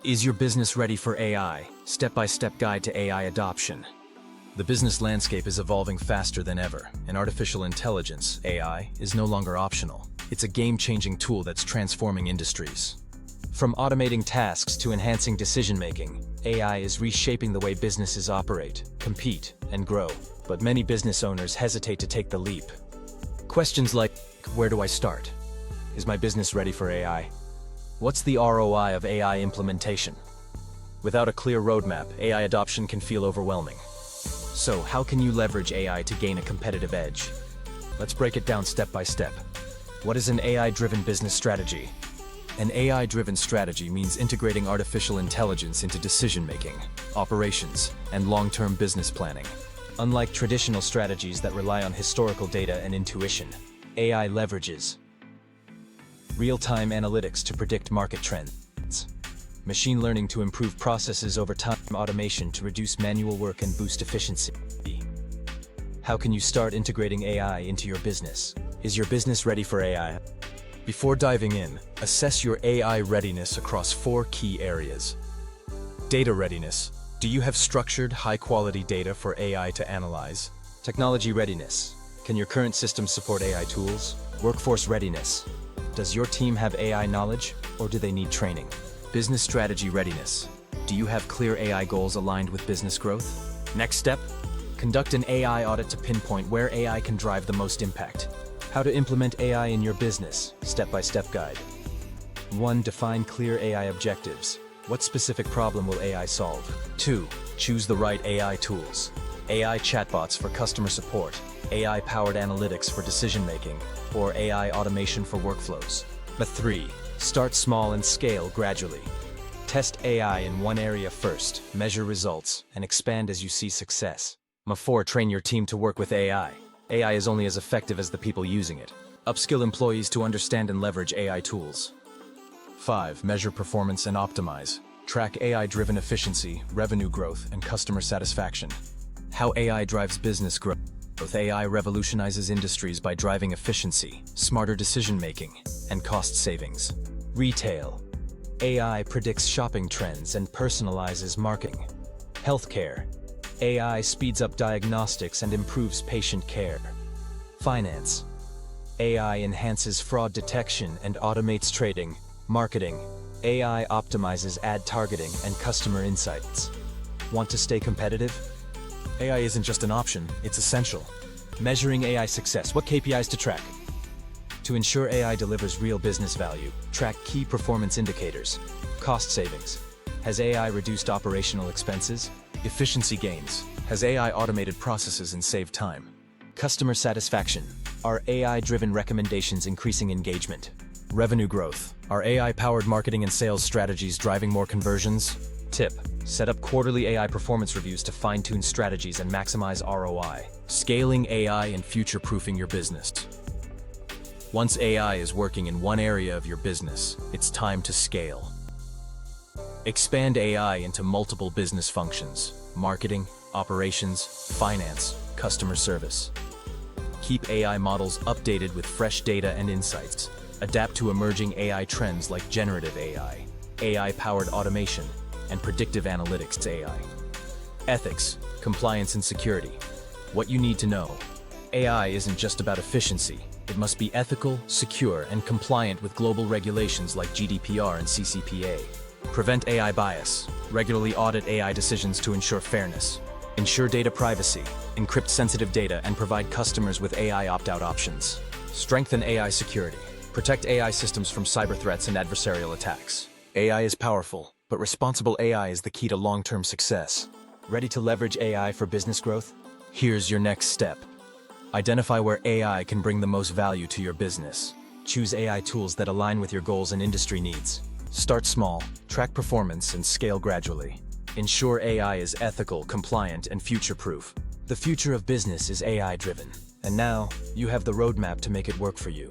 Is your business ready for AI? Step-by-step guide to AI adoption. The business landscape is evolving faster than ever, and artificial intelligence, AI, is no longer optional. It's a game-changing tool that's transforming industries. From automating tasks to enhancing decision-making, AI is reshaping the way businesses operate, compete, and grow. But many business owners hesitate to take the leap. Questions like, where do I start? Is my business ready for AI? What's the ROI of AI implementation? Without a clear roadmap, AI adoption can feel overwhelming. So, how can you leverage AI to gain a competitive edge? Let's break it down step by step. What is an AI-driven business strategy? An AI-driven strategy means integrating artificial intelligence into decision-making, operations, and long-term business planning. Unlike traditional strategies that rely on historical data and intuition, AI leverages real-time analytics to predict market trends, machine learning to improve processes over time, automation to reduce manual work and boost efficiency. How can you start integrating AI into your business? Is your business ready for AI? Before diving in, assess your AI readiness across 4 key areas. Data readiness. Do you have structured, high-quality data for AI to analyze? Technology readiness. Can your current system support AI tools? Workforce readiness. Does your team have AI knowledge, or do they need training? Business strategy readiness. Do you have clear AI goals aligned with business growth? Next step, conduct an AI audit to pinpoint where AI can drive the most impact. How to implement AI in your business, step-by-step guide. 1. Define clear AI objectives. What specific problem will AI solve? 2. Choose the right AI tools. AI chatbots for customer support, AI-powered analytics for decision-making, or AI automation for workflows. 3. Start small and scale gradually. Test AI in one area first, measure results, and expand as you see success. 4. Train your team to work with AI. AI is only as effective as the people using it. Upskill employees to understand and leverage AI tools. 5. Measure performance and optimize. Track AI-driven efficiency, revenue growth, and customer satisfaction. How AI drives business growth. AI revolutionizes industries by driving efficiency, smarter decision-making, and cost savings. Retail. AI predicts shopping trends and personalizes marketing. Healthcare. AI speeds up diagnostics and improves patient care. Finance. AI enhances fraud detection and automates trading. Marketing. AI optimizes ad targeting and customer insights. Want to stay competitive? AI isn't just an option, it's essential. Measuring AI success. What KPIs to track? To ensure AI delivers real business value, track key performance indicators. Cost savings. Has AI reduced operational expenses? Efficiency gains. Has AI automated processes and saved time? Customer satisfaction. Are AI-driven recommendations increasing engagement? Revenue growth. Are AI-powered marketing and sales strategies driving more conversions? Tip. Set up quarterly AI performance reviews to fine-tune strategies and maximize ROI. Scaling AI and future-proofing your business. Once AI is working in one area of your business, it's time to scale. Expand AI into multiple business functions: marketing, operations, finance, customer service. Keep AI models updated with fresh data and insights. Adapt to emerging AI trends like generative AI, AI-powered automation, and predictive analytics AI. Ethics, compliance, and security. What you need to know. AI isn't just about efficiency. It must be ethical, secure, and compliant with global regulations like GDPR and CCPA. Prevent AI bias. Regularly audit AI decisions to ensure fairness. Ensure data privacy. Encrypt sensitive data and provide customers with AI opt-out options. Strengthen AI security. Protect AI systems from cyber threats and adversarial attacks. AI is powerful, but responsible AI is the key to long-term success. Ready to leverage AI for business growth? Here's your next step. Identify where AI can bring the most value to your business. Choose AI tools that align with your goals and industry needs. Start small, track performance, and scale gradually. Ensure AI is ethical, compliant, and future-proof. The future of business is AI-driven, and now you have the roadmap to make it work for you.